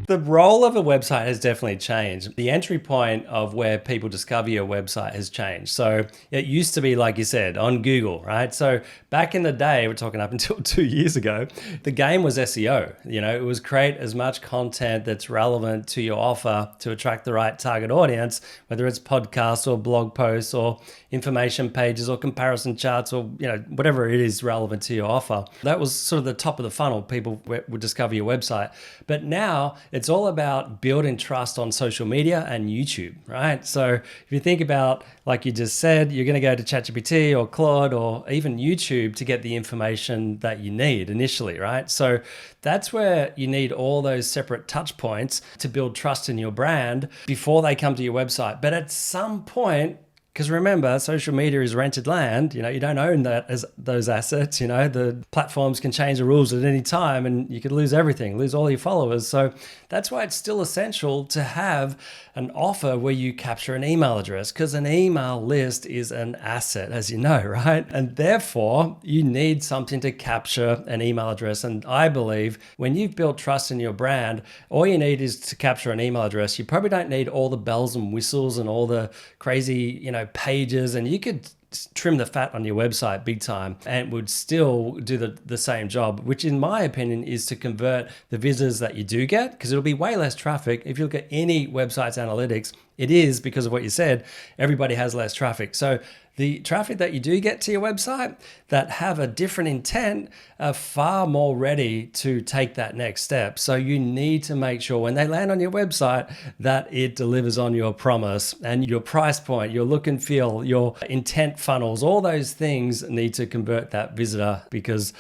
The role of a website has definitely changed. The entry point of where people discover your website has changed. So it used to be, like you said, on Google, right? So back in the day, we're talking up until 2 years ago, the game was SEO. It was create as much content that's relevant to your offer to attract the right target audience, whether it's podcasts or blog posts or information pages or comparison charts or whatever it is relevant to your offer. That was sort of the top of the funnel. People would discover your website. But now it's all about building trust on social media and YouTube, right? So if you think about, like you just said, you're going to go to ChatGPT or Claude or even YouTube to get the information that you need initially, right? So that's where you need all those separate touch points to build trust in your brand before they come to your website. But at some point, because remember, social media is rented land. You don't own that as those assets. The platforms can change the rules at any time and you could lose everything, lose all your followers. So that's why it's still essential to have an offer where you capture an email address, because an email list is an asset, as you know, right? And therefore, you need something to capture an email address. And I believe when you've built trust in your brand, all you need is to capture an email address. You probably don't need all the bells and whistles and all the crazy, pages, and you could trim the fat on your website big time and would still do the same job, which in my opinion is to convert the visitors that you do get, because it'll be way less traffic. If you look at any website's analytics, it is because of what you said, everybody has less traffic. So the traffic that you do get to your website that have a different intent are far more ready to take that next step. So you need to make sure when they land on your website that it delivers on your promise, and your price point, your look and feel, your intent funnels, all those things need to convert that visitor, because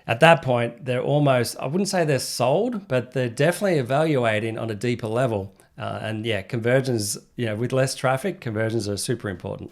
at that point, they're almost, I wouldn't say they're sold, but they're definitely evaluating on a deeper level. Conversions, with less traffic, conversions are super important.